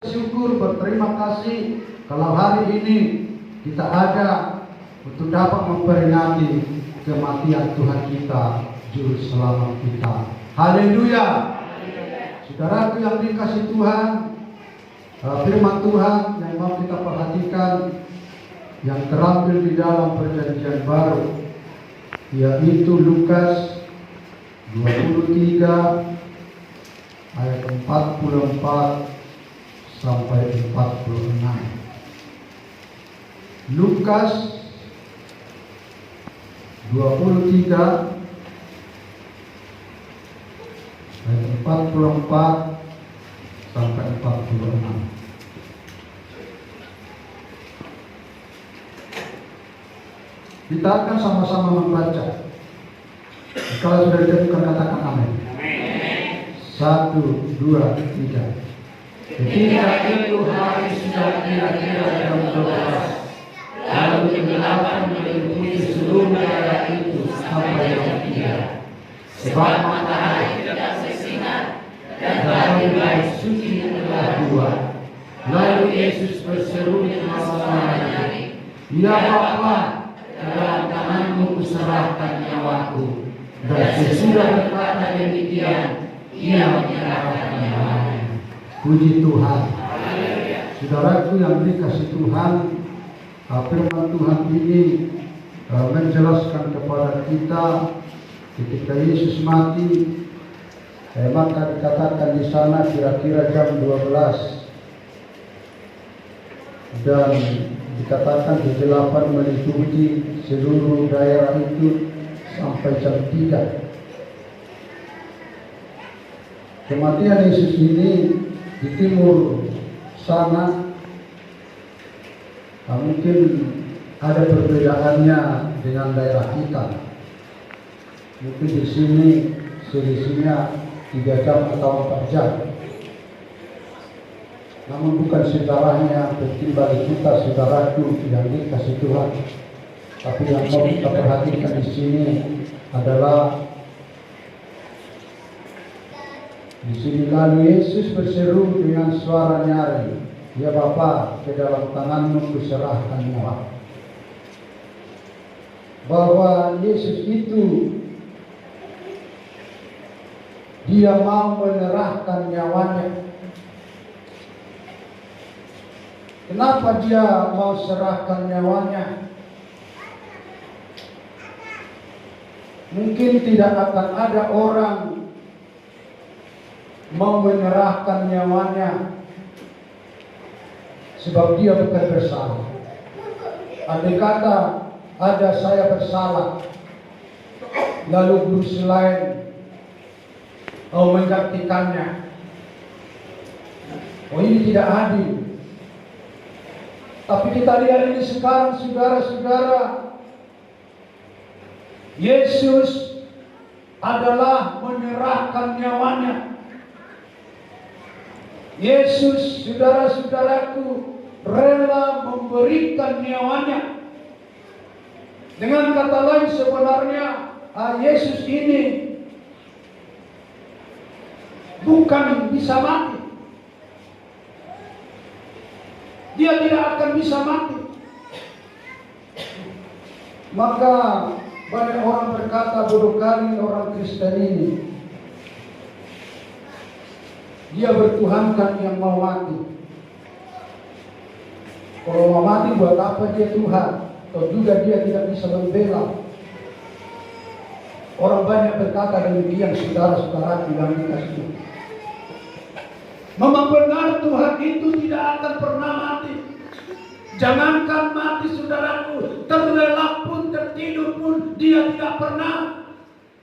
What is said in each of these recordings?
Syukur, berterima kasih kalau hari ini kita ada untuk dapat memperingati kematian Tuhan kita, Juru Selamat kita. Haleluya. Saudaraku yang dikasihi Tuhan, firman Tuhan yang mau kita perhatikan yang terambil di dalam Perjanjian Baru, yaitu Lukas 23 ayat 44 sampai 46. Lukas 23 ayat 44 sampai 46. Kita akan sama-sama membaca. Kalau sudah ditentukan katakan amin. Satu, dua, tiga. Ketika itu hari sudah kira-kira jam 12, lalu kegelapan meliputi seluruh daerah itu sampai jam 3. Sebab matahari tidak bersinar dan hari mulai suci telah dua. Lalu Yesus berseru di tengah-tengahnya, "Ya Bapa, ke dalam tanganmu kuserahkan nyawaku." Dan sesudah berkata demikian, ia menyerahkan nyawanya. Puji Tuhan. Saudaraku yang dikasihi Tuhan, firman Tuhan ini menjelaskan kepada kita ketika Yesus mati, maka dikatakan di sana kira-kira jam 12 dan dikatakan kegelapan meliputi seluruh daerah itu sampai jam 3. Kematian Yesus ini di timur sana mungkin ada perbedaannya dengan daerah kita. Mungkin di sini selisihnya 3 jam atau 4 jam. Namun bukan sejarahnya penting bagi kita, saudaraku yang dikasihi Tuhan. Tapi yang mau kita perhatikan di sini adalah di sini lalu Yesus berseru dengan suara nyaring, "Ya Bapa, ke dalam tanganmu kuserahkan nyawa." Bahwa Yesus itu dia mau menyerahkan nyawanya. Kenapa dia mau serahkan nyawanya? Mungkin tidak akan ada orang mau menyerahkan nyawanya sebab dia bukan bersalah. Andai kata ada saya bersalah, lalu guru lain mau menggantikannya, ini tidak adil. Tapi kita lihat ini sekarang, saudara-saudara, Yesus adalah menyerahkan nyawanya. Yesus, saudara-saudaraku, rela memberikan nyawanya. Dengan kata lain, sebenarnya Yesus ini bukan bisa mati. Dia tidak akan bisa mati. Maka banyak orang berkata, bodoh kali orang Kristen ini. Dia bertuhankan yang mau mati. Kalau mau mati buat apa dia Tuhan? Atau juga dia tidak bisa membela. Orang banyak berkata demikian, saudara-saudara yang dikasihi. Memang benar Tuhan itu tidak akan pernah mati. Jangankan mati, saudaraku, terlelap pun, tertidur pun dia tidak pernah.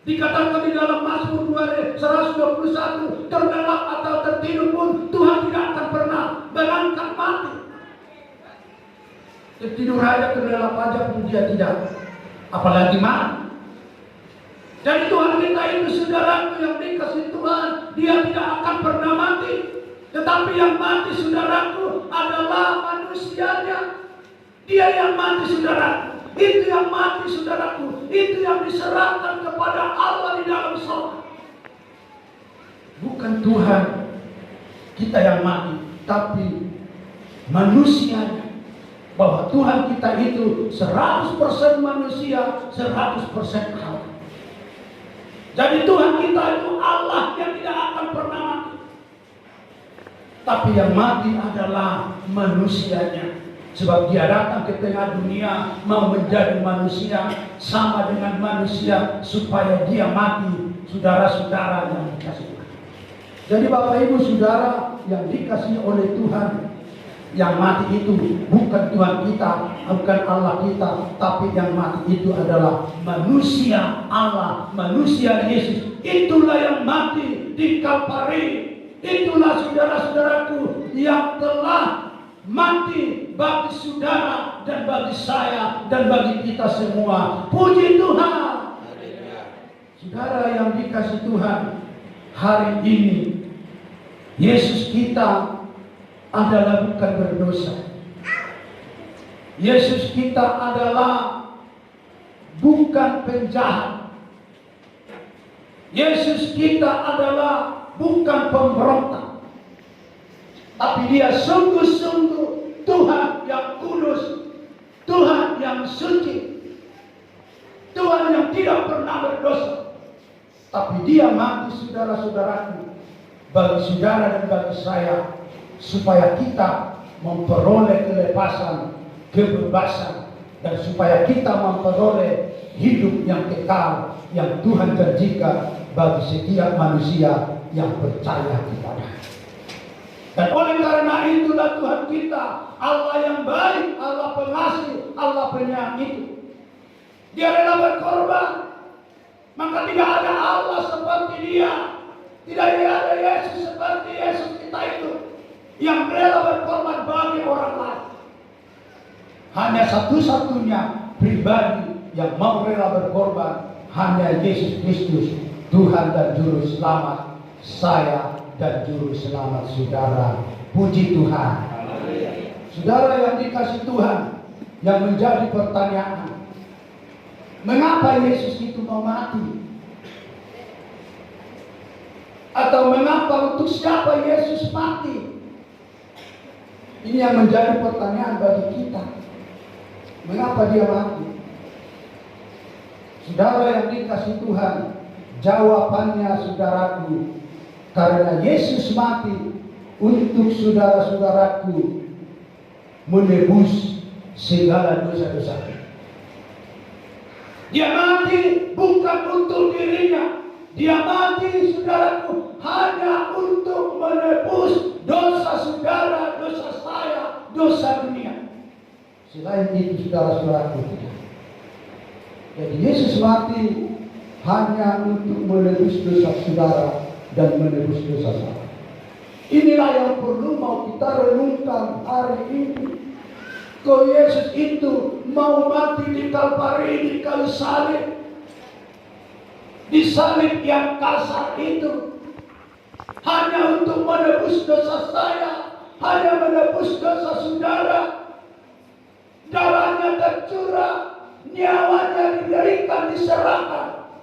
Dikatakan di dalam Mazmur 121, terlelap atau tertidur pun Tuhan tidak akan pernah berangkat mati. Tertidur aja, terlelap aja pun dia tidak, apalagi mati. Jadi Tuhan kita itu, saudaraku yang dikasihi Tuhan, dia tidak akan pernah mati. Tetapi yang mati, saudaraku, adalah manusianya. Dia yang mati, saudaraku. Itu yang mati, saudaraku. Itu yang diserahkan kepada Allah di dalam surga. Bukan Tuhan kita yang mati. tapi manusianya. Bahwa Tuhan kita itu 100% manusia, 100% Allah. Jadi Tuhan kita itu Allah yang tidak akan pernah mati. Tapi yang mati adalah manusianya. Sebab dia datang ke tengah dunia mau menjadi manusia sama dengan manusia supaya dia mati, saudara-saudara yang dikasih Tuhan. Jadi Bapak Ibu Saudara yang dikasih oleh Tuhan, yang mati itu bukan Tuhan kita, bukan Allah kita, tapi yang mati itu adalah manusia Allah, manusia Yesus. Itulah yang mati di Kalvari. Itulah saudara-saudaraku yang telah mati bagi saudara dan bagi saya dan bagi kita semua. Puji Tuhan. Saudara yang dikasih Tuhan, hari ini Yesus kita adalah bukan berdosa. Yesus kita adalah bukan penjahat. Yesus kita adalah bukan pemberontak. Tapi dia sungguh-sungguh Tuhan yang kudus, Tuhan yang suci, Tuhan yang tidak pernah berdosa. Tapi dia mati saudara-saudaraku, bagi saudara dan bagi saya, supaya kita memperoleh kelepasan, kebebasan, dan supaya kita memperoleh hidup yang kekal yang Tuhan janjikan bagi setiap manusia yang percaya kepada. Dan oleh karena itulah Tuhan kita, Allah yang baik, Allah pengasih, Allah penyayang itu. Dia rela berkorban. Maka tidak ada Allah seperti dia. Tidak ada Yesus seperti Yesus kita itu, yang rela berkorban bagi orang lain. Hanya satu-satunya pribadi yang mau rela berkorban, hanya Yesus Kristus, Tuhan dan Juru Selamat saya dan Juru Selamat saudara. Puji Tuhan. Saudara yang dikasih Tuhan, yang menjadi pertanyaan, mengapa Yesus itu mau mati? Atau mengapa, untuk siapa Yesus mati? Ini yang menjadi pertanyaan bagi kita. Mengapa dia mati? Saudara yang dikasih Tuhan, jawabannya saudaraku, karena Yesus mati untuk saudara-saudaraku menebus segala dosa-dosa. Dia mati bukan untuk dirinya. Dia mati saudaraku hanya untuk menebus dosa saudara, dosa saya, dosa dunia. Selain itu saudara-saudaraku tidak. Jadi Yesus mati hanya untuk menebus dosa saudara dan menebus dosa saya. Inilah yang perlu mau kita renungkan hari ini. Kalau Yesus itu mau mati di Kalvari, di kayu salib, di salib yang kasar itu, hanya untuk menebus dosa saya, hanya menebus dosa saudara. Darahnya tercurah, nyawanya diberikan, diserahkan,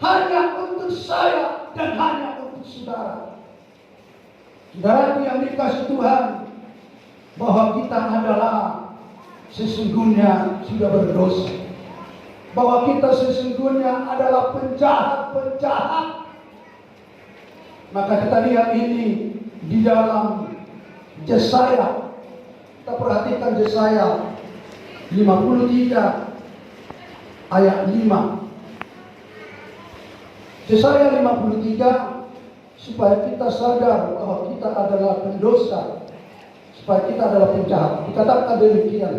hanya untuk saya dan hanya untuk saudara. Saudara yang dikasih Tuhan, bahwa kita adalah sesungguhnya sudah berdosa, bahwa kita sesungguhnya adalah penjahat-penjahat. Maka kita lihat ini di dalam Yesaya. Kita perhatikan Yesaya 53 ayat 5. Yesaya 53, supaya kita sadar bahwa kita adalah pendosa, supaya kita adalah penjahat. Dikatakan demikian.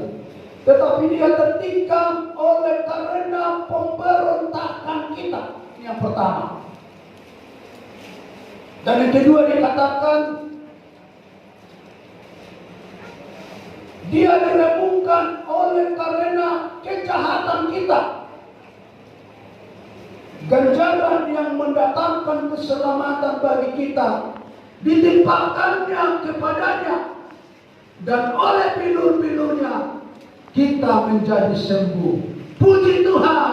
Tetapi dia tertikam oleh karena pemberontakan kita. Ini yang pertama. Dan yang kedua dikatakan, dia diremukkan oleh karena kejahatan kita. Ganjaran yang mendatangkan keselamatan bagi kita ditimpakannya kepadanya, dan oleh bilur-bilurnya kita menjadi sembuh. Puji Tuhan.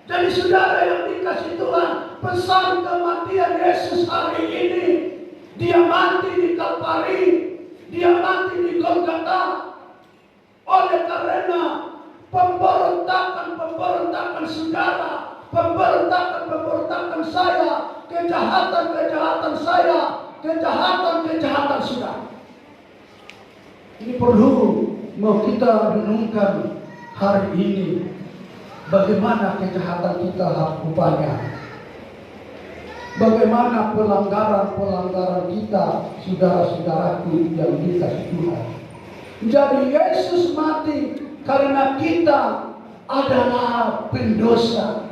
Jadi saudara yang dikasih Tuhan, pesan kematian Yesus hari ini Dia mati di Kalvari, dia mati di Golgota. Oleh karena pemberontakan saudara, pemberontakan saya, kejahatan saya, kejahatan saudara. Ini perlu mau kita renungkan hari ini. Bagaimana kejahatan kita rupanya? Bagaimana pelanggaran kita, saudara-saudaraku yang dikasihi Tuhan. Jadi Yesus mati karena kita adalah pendosa.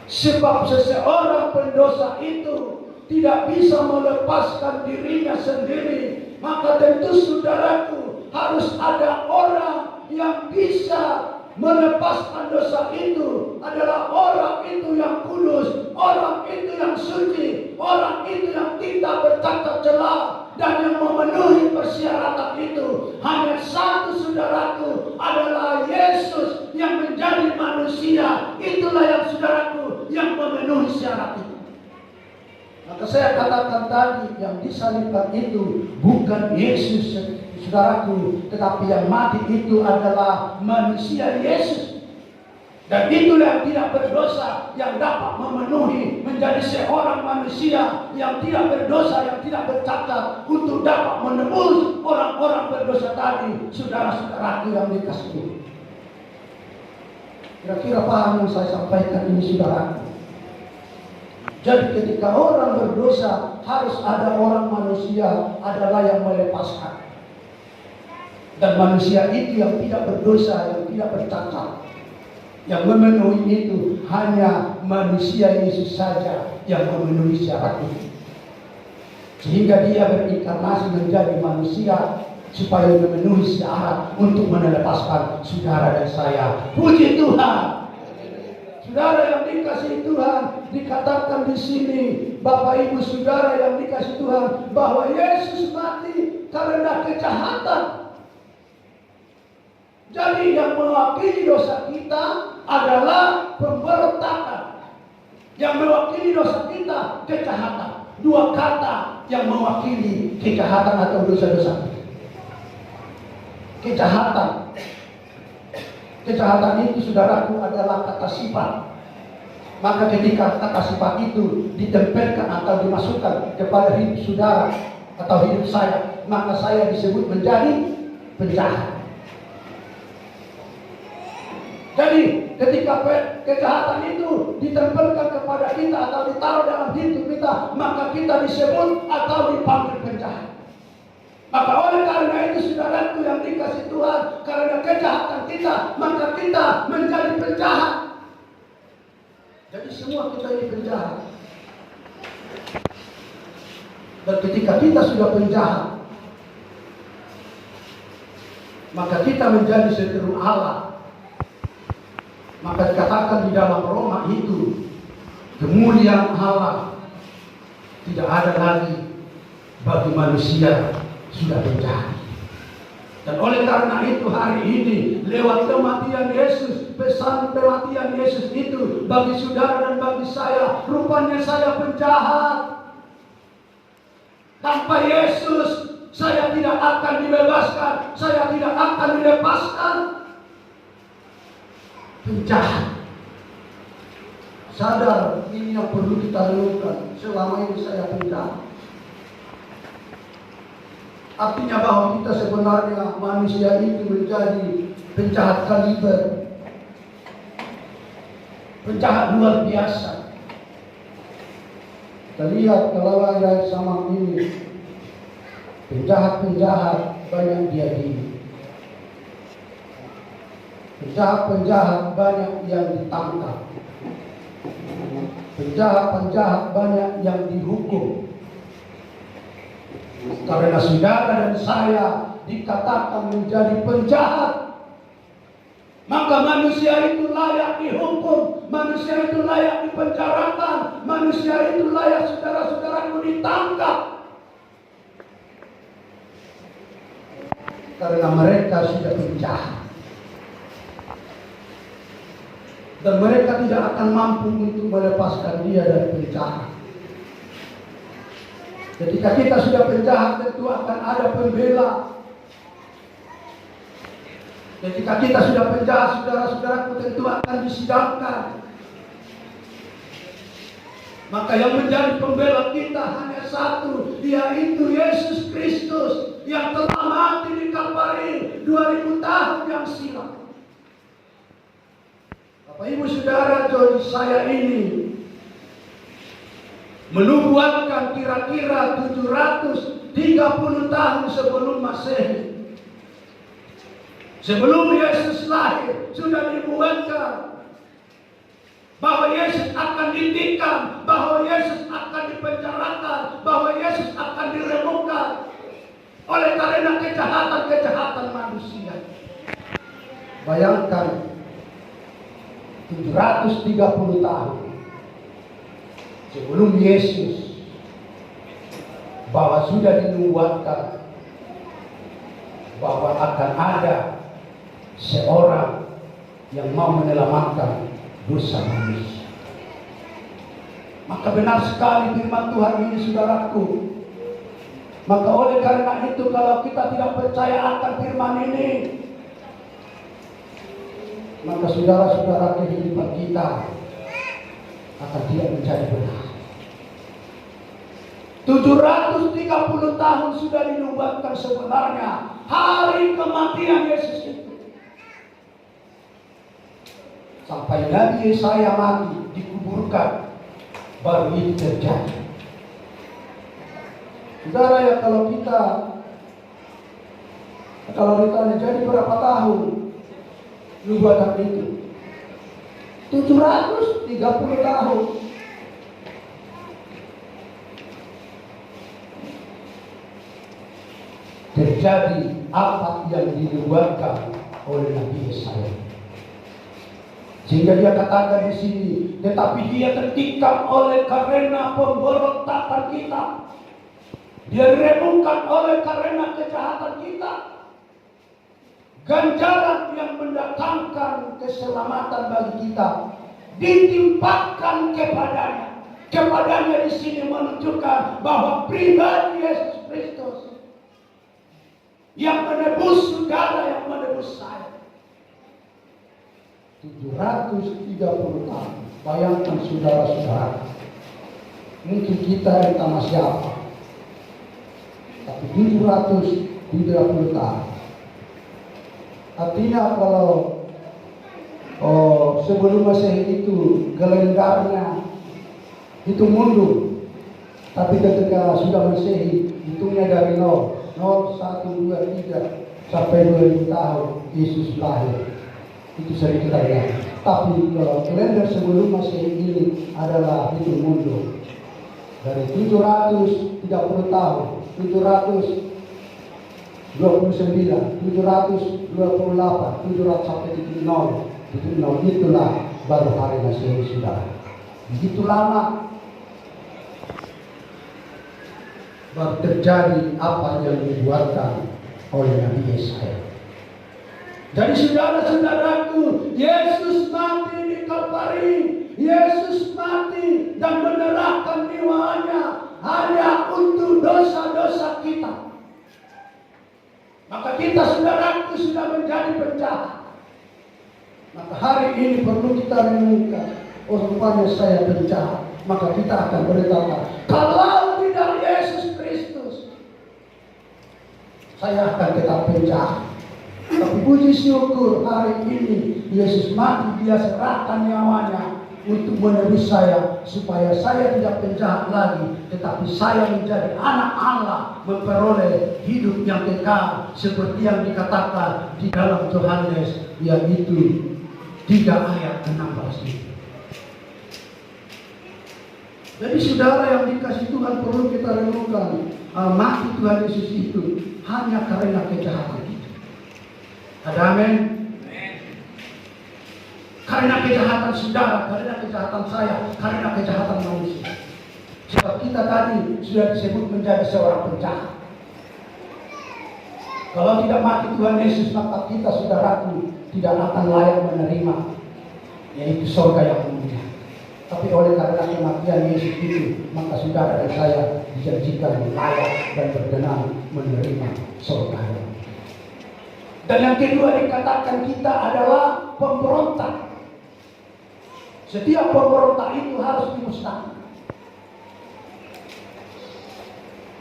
Sebab seseorang pendosa itu tidak bisa melepaskan dirinya sendiri. Maka tentu saudaraku harus ada orang yang bisa melepaskan dosa itu. Adalah orang itu yang kudus, orang itu yang suci, orang itu yang tidak bercacat celah dan yang memenuhi persyaratan itu. Hanya satu saudaraku, adalah Yesus yang menjadi manusia. Itulah yang saudaraku yang memenuhi syarat itu. Maka saya katakan tadi, yang disalibkan itu bukan Yesus saudaraku, tetapi yang mati itu adalah manusia Yesus. Dan itulah yang tidak berdosa yang dapat memenuhi menjadi seorang manusia yang tidak berdosa, yang tidak bercacat untuk dapat menebus orang-orang berdosa tadi, saudara-saudaraku yang dikasihi. Kira-kira paham yang saya sampaikan ini, saudaraku? Jadi ketika orang berdosa, harus ada orang manusia adalah yang melepaskan. Dan manusia itu yang tidak berdosa, yang tidak bercacat, yang memenuhi itu hanya manusia Yesus saja yang memenuhi syarat itu. Sehingga dia berinkarnasi menjadi manusia supaya memenuhi syarat untuk melepaskan saudara dan saya. Puji Tuhan. Saudara yang dikasihi Tuhan, dikatakan di sini, Bapak Ibu Saudara yang dikasihi Tuhan, bahwa Yesus mati karena kejahatan. Jadi yang mewakili dosa kita adalah pemberontakan. Yang mewakili dosa kita kejahatan. Dua kata yang mewakili kejahatan atau dosa-dosa kita. Kejahatan. Kejahatan itu, saudaraku, adalah kata sifat. Maka ketika kata sifat itu ditempelkan atau dimasukkan kepada hidup saudara atau hidup saya, maka saya disebut menjadi penjahat. Jadi ketika kejahatan itu ditempelkan kepada kita atau ditaruh dalam hidup kita, maka kita disebut atau dipanggil penjahat. Maka oleh karena itu, saudaraku yang dikasihi Tuhan, karena kejahatan kita, maka kita menjadi penjahat. Jadi semua kita ini penjahat. Dan ketika kita sudah penjahat, maka kita menjadi seteru Allah. Maka dikatakan di dalam Roma itu, kemuliaan Allah tidak ada lagi bagi manusia, sudah penjahat. Dan oleh karena itu hari ini lewat kematian Yesus, pesan kematian Yesus itu bagi saudara dan bagi saya, rupanya saya penjahat. Tanpa Yesus saya tidak akan dibebaskan, saya tidak akan dilepaskan. Penjahat. Sadar, ini yang perlu kita lakukan. Selama ini saya penjahat. Artinya bahwa kita sebenarnya manusia itu menjadi penjahat kaliber, penjahat luar biasa. Kita lihat kalau ada sama ini, penjahat-penjahat banyak dia ini. Penjahat-penjahat banyak yang ditangkap. Penjahat-penjahat banyak yang dihukum. Karena saudara dan saya dikatakan menjadi penjahat, maka manusia itu layak dihukum, manusia itu layak dipenjarakan, manusia itu layak saudara-saudaraku ditangkap. Karena mereka sudah penjahat. Dan mereka tidak akan mampu untuk melepaskan dia dari penjahat. Ketika kita sudah penjahat, tentu akan ada pembela. Ketika kita sudah penjahat, saudara-saudaraku, tentu akan disidangkan. Maka yang menjadi pembela kita hanya satu, yaitu Yesus Kristus yang telah mati di Kalvari 2000 tahun yang silam. Bapak Ibu Saudara, jadi saya ini menubuatkan kira-kira 730 tahun sebelum Masehi. Sebelum Yesus lahir sudah dibuatkan bahwa Yesus akan ditikam, bahwa Yesus akan dipenjarakan, bahwa Yesus akan diremukkan oleh karena kejahatan-kejahatan manusia. Bayangkan 730 tahun sebelum Yesus, bahwa sudah dinubuatkan bahwa akan ada seorang yang mau menyelamatkan dosa manusia. Maka benar sekali firman Tuhan ini, saudaraku. Maka oleh karena itu, kalau kita tidak percaya akan firman ini, maka saudara-saudara, kehidupan kita akan tidak menjadi benar. 730 tahun sudah dinubuatkan sebenarnya hari kematian Yesus itu. Sampai Nabi Yesaya mati, dikuburkan, baru itu terjadi. Saudara ya, kalau ditanya jadi berapa tahun nubuatan itu? 730 tahun. Terjadi apa yang dinubuatkan oleh Nabi Yesaya. Sehingga dia katakan di sini, tetapi dia tertikam oleh karena pemberontakan kita. Dia diremukkan oleh karena kejahatan kita. Ganjaran yang mendatangkan keselamatan bagi kita ditimpakan kepadanya. Kepadanya di sini menunjukkan bahwa pribadi Yesus Kristus yang menebus saudara, yang menebus saya. 730 tahun. Bayangkan saudara-saudara, mungkin kita entah siapa, tapi 730 tahun. Artinya kalau sebelum Masehi itu kalendernya itu mundur, tapi ketika sudah Masehi hitungnya dari 0, 1, 2, 3 sampai 2000 tahun Yesus lahir. Itu sering kita lihat. Tapi kalau kalender sebelum Masehi ini adalah hitung mundur dari 730 tahun, 729, 728, 700 sampai titik 0. Titik 0 itulah baru hari Masehi, sudah. Begitu lama baru terjadi apa yang dibuatkan oleh Nabi Yesaya. Jadi saudara-saudaraku, Yesus mati di Kalvari. Yesus mati dan menyerahkan nyawanya hanya untuk dosa-dosa kita. Maka kita, saudaraku, sudah menjadi penjahat. Maka hari ini perlu kita renungkan, oh rupanya saya penjahat. Maka kita akan berkata, kalau tidak Yesus Kristus, saya akan tetap penjahat. Tapi puji syukur hari ini Yesus mati, dia serahkan nyawanya untuk menebus saya, supaya saya tidak penjahat lagi, tetapi saya menjadi anak Allah, memperoleh hidup yang kekal seperti yang dikatakan di dalam Yohanes, yaitu 3 ayat 16 itu. Jadi saudara yang dikasih Tuhan, perlu kita renungkan, mati Tuhan Yesus itu hanya karena kejahatan kita. Ada amin? Karena kejahatan saudara, karena kejahatan saya, karena kejahatan manusia. Sebab kita tadi sudah disebut menjadi seorang penjahat. Kalau tidak mati Tuhan Yesus, maka kita, saudaraku, tidak akan layak menerima, yaitu surga yang mulia. Tapi oleh karena kematian Yesus itu, maka saudara dan saya dijanjikan layak dan berkenan menerima surga. Dan yang kedua dikatakan kita adalah pemberontak. Setiap pemberontak itu harus dimusnahkan,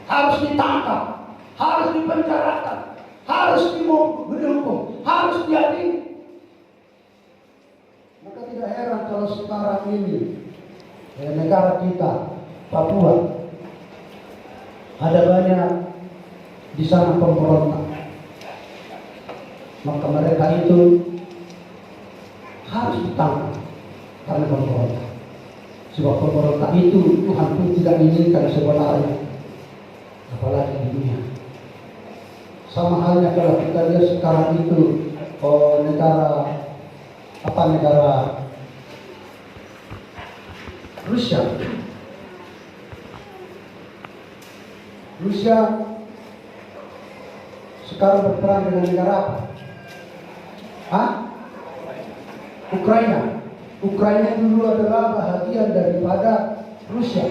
harus ditangkap, harus dipenjarakan, harus dihukum, harus diadili. Maka tidak heran kalau sekarang ini negara kita, Papua, ada banyak di sana pemberontak. Maka mereka itu harus ditangkap karena pemberontak. Sebab pemberontak itu Tuhan pun tidak inginkan sebenarnya, apalagi di dunia. Sama halnya kalau kita lihat sekarang itu negara Rusia. Rusia sekarang berperang dengan negara apa? Ukraina. Ukraina dulu adalah bahagian daripada Rusia.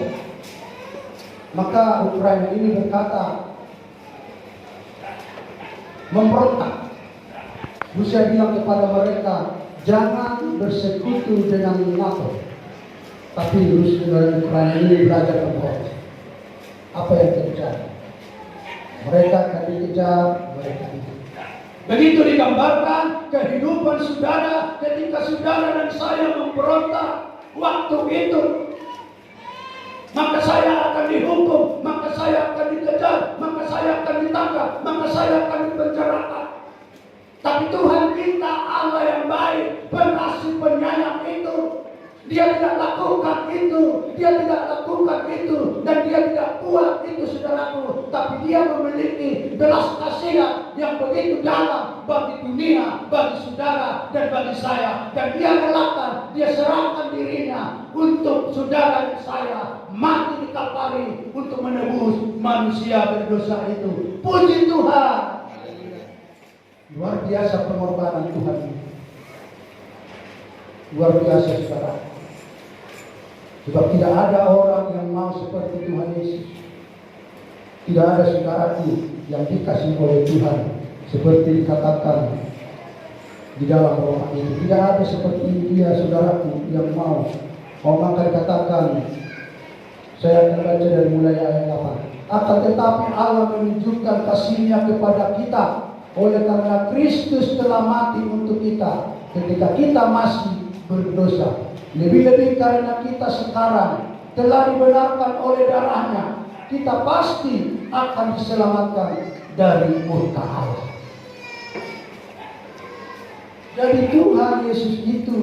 Maka Ukraina ini berkata memberontak. Rusia bilang kepada mereka, jangan bersekutu dengan NATO. Tapi Rusia dan Ukraina ini belajar memberontak. Apa yang terjadi? Mereka akan dikejar, mereka dikejar. Begitu digambarkan kehidupan saudara ketika saudara dan saya memberontak waktu itu. Maka saya akan dihukum, maka saya akan dikejar, maka saya akan ditangkap, maka saya akan dipenjarakan. Tapi Tuhan kita Allah yang baik, pengasih penyayang itu, Dia tidak lakukan itu, Dia tidak lakukan itu, dan Dia tidak buat itu saudaraku. Tapi Dia memiliki belas kasihan yang begitu dalam bagi dunia, bagi saudara dan bagi saya. Dan Dia relakan, Dia serahkan dirinya untuk saudara dan saya mati di Kalvari untuk menebus manusia berdosa itu. Puji Tuhan. Luar biasa pengorbanan Tuhan. Luar biasa saudara. Sebab tidak ada orang yang mau seperti Tuhan Yesus. Tidak ada saudaraku yang dikasih oleh Tuhan seperti dikatakan di dalam Roma itu. Tidak ada seperti dia saudaraku yang mau. Maka dikatakan, saya akan baca dari mulai ayat 8. Akan tetapi Allah menunjukkan kasih-Nya kepada kita oleh karena Kristus telah mati untuk kita ketika kita masih berdosa. Lebih-lebih karena kita sekarang telah dibenarkan oleh darah-Nya, kita pasti akan diselamatkan dari murka Allah. Jadi Tuhan Yesus itu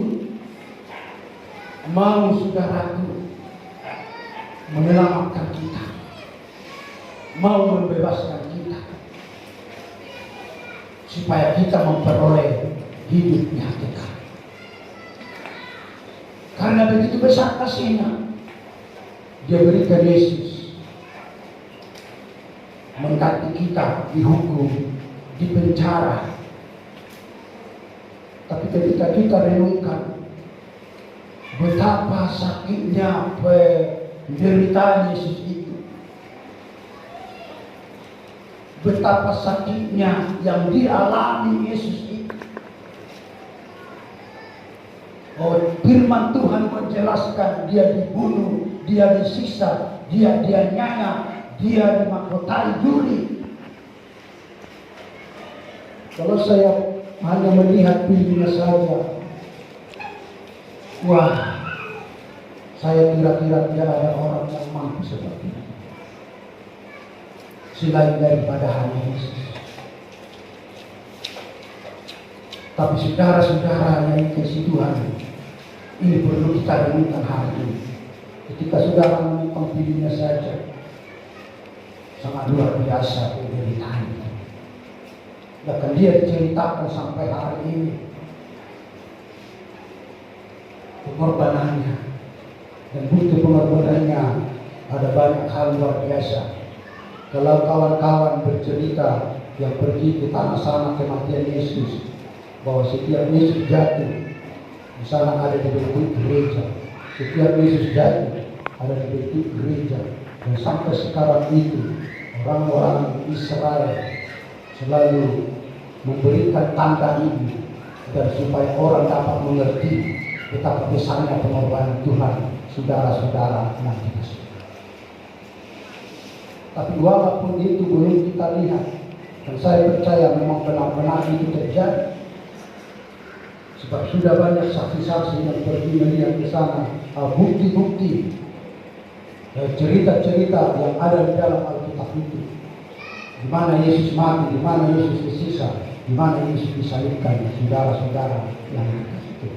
mau saudaraku menyelamatkan kita, mau membebaskan kita, supaya kita memperoleh hidup yang kekal. Karena begitu besar kasih-Nya, Dia berikan Yesus mengganti kita dihukum, dipenjara. Tapi ketika kita renungkan betapa sakitnya penderitaan Yesus itu, betapa sakitnya yang dialami Yesus itu. Firman Tuhan menjelaskan Dia dibunuh, Dia disiksa, Dia dianiaya, Dia dimahkotai duri. Kalau saya hanya melihat filmnya saja, wah, saya kira-kira tidak ada orang yang mampu seperti itu selain daripada hanya Yesus. Tapi saudara-saudara yang dikasihi Tuhan, ini perlu kita renungkan hari ini. Ketika saudara menonton videonya saja, sangat luar biasa penderitaan. Bahkan dia diceritakan sampai hari ini pengorbanannya, dan bukti pengorbanannya ada banyak hal luar biasa. Kalau kawan-kawan bercerita yang pergi ke tanah sana kematian Yesus, bahwa setiap Yesus jatuh di sana ada dibentuk gereja, Setiap Yesus jadi ada di bentuk gereja, dan sampai sekarang itu orang-orang Israel selalu memberikan tanda ini dan supaya orang dapat mengerti betapa besarnya pengorbanan Tuhan, saudara-saudara yang dikasihi. Tapi walaupun itu belum kita lihat, dan saya percaya memang benar-benar itu terjadi, sebab sudah banyak saksi-saksi yang pergi melihat di sana, bukti-bukti, cerita-cerita yang ada di dalam Alkitab itu, di mana Yesus mati, di mana Yesus disiksa, di mana Yesus disalibkan, saudara-saudara yang dikasihi.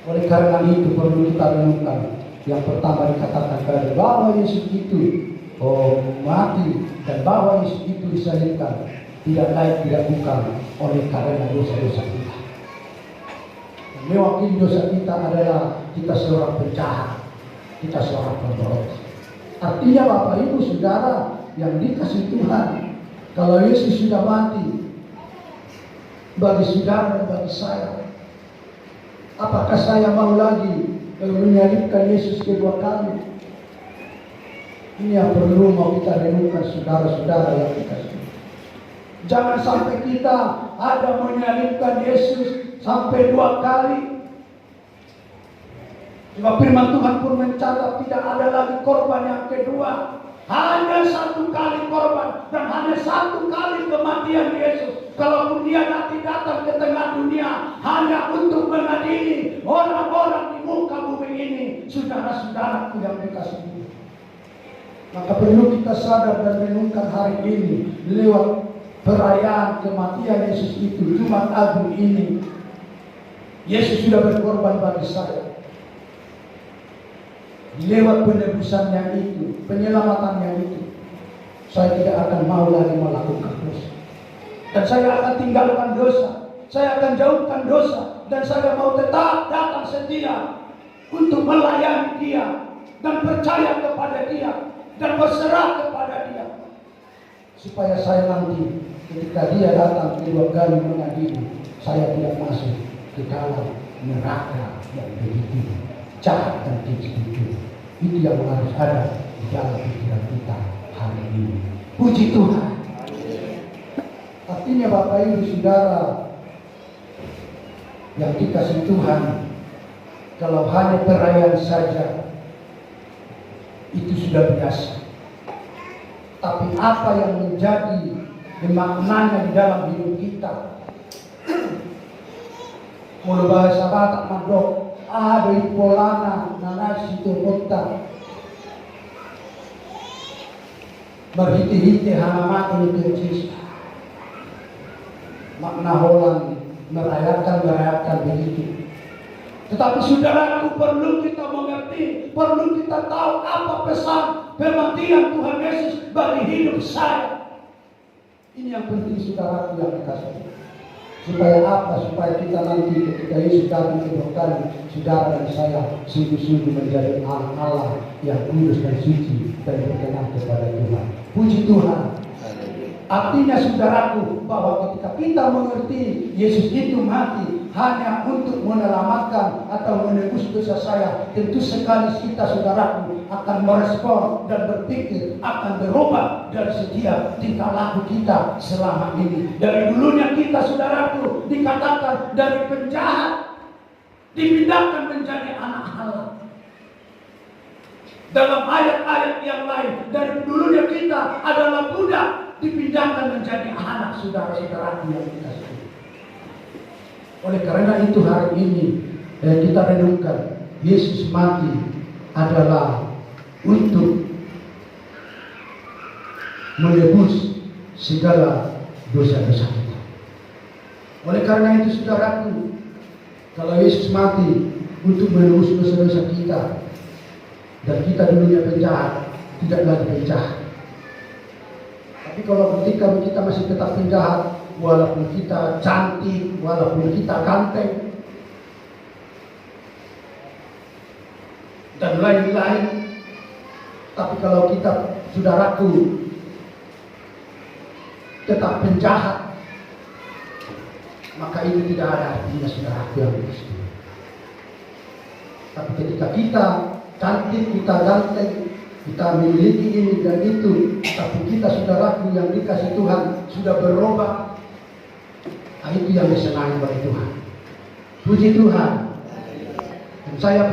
Oleh karena itu perlu kita renungkan. Yang pertama dikatakan tadi bahwa Yesus itu mati dan bahwa Yesus itu disalibkan tidak lain tidak bukan oleh karena dosa-dosa kita. Mewakili dosa kita adalah kita seorang penjahat, kita seorang pemberontak. Artinya Bapak Ibu Saudara yang dikasih Tuhan, kalau Yesus sudah mati bagi saudara dan bagi saya, apakah saya mau lagi menyalibkan Yesus kedua kali? Ini yang perlu mau kita renungkan saudara-saudara yang dikasihi. Jangan sampai kita ada menyalibkan Yesus sampai 2 kali. Sebab firman Tuhan pun mencatat tidak ada lagi korban yang kedua. Hanya 1 kali korban dan hanya 1 kali kematian Yesus. Kalaupun dia nanti datang ke tengah dunia hanya untuk mengadili orang-orang di muka bumi ini, saudara-saudaraku yang dikasihi. Maka perlu kita sadar dan renungkan hari ini lewat perayaan kematian Yesus itu, Jumat Agung ini. Yesus sudah berkorban bagi saya. Lewat penebusannya itu, penyelamatannya itu, saya tidak akan mau lagi melakukan dosa. Dan saya akan tinggalkan dosa, saya akan jauhkan dosa, dan saya mau tetap datang setia untuk melayani Dia dan percaya kepada Dia dan berserah kepada Dia, supaya saya nanti ketika Dia datang kedua kali mengadili, saya tidak masuk ke dalam neraka yang begitu jahat dan keji itu. Itu yang harus ada di dalam pikiran kita hari ini. Puji Tuhan. Artinya Bapak Ibu Saudara yang dikasihi Tuhan, kalau hanya perayaan saja itu sudah biasa. Tapi apa yang menjadi maknanya di dalam hidup kita, mulai bahasa Batak mandok, ada polana nanasi turota, berhiti-hiti hanamat ini kencis, makna Holland merayakan begitu. Tetapi saudaraku, perlu kita mengerti, perlu kita tahu apa pesan kematian Tuhan Yesus bagi hidup saya. Ini yang penting saudaraku yang dikasihi. Supaya apa? Supaya kita nanti ketika Yesus datang kedua kali, saudara dan saya sungguh-sungguh menjadi anak Allah yang kudus dan suci dan berkenan kepada Tuhan. Puji Tuhan. Artinya saudaraku, bahwa ketika kita mengerti Yesus itu mati hanya untuk menyelamatkan atau menebus dosa saya, tentu sekali kita saudaraku akan merespon dan berpikir akan berubah dari setiap tingkah laku kita selama ini. Dari dulunya kita saudaraku dikatakan dari penjahat dipindahkan menjadi anak Allah. Dalam ayat-ayat yang lain, dari dulunya kita adalah budak dipindahkan menjadi anak, saudara-saudaraku yang dikasihi. Oleh karena itu hari ini kita renungkan Yesus mati adalah untuk menebus segala dosa-dosa kita. Oleh karena itu saudaraku, kalau Yesus mati untuk menebus dosa-dosa kita, dan kita dulunya penjahat, tidak lagi penjahat. Tapi kalau ketika kita masih tetap penjahat, walaupun kita cantik, walaupun kita ganteng, dan lain-lain, tapi kalau kita, saudaraku, tetap penjahat, maka itu tidak ada artinya, saudaraku yang dikasihi. Tapi ketika kita cantik, kita ganteng, kita memiliki ini dan itu, tapi kita saudaraku yang dikasih Tuhan sudah berubah, itu yang disenangi oleh Tuhan. Puji Tuhan. Dan saya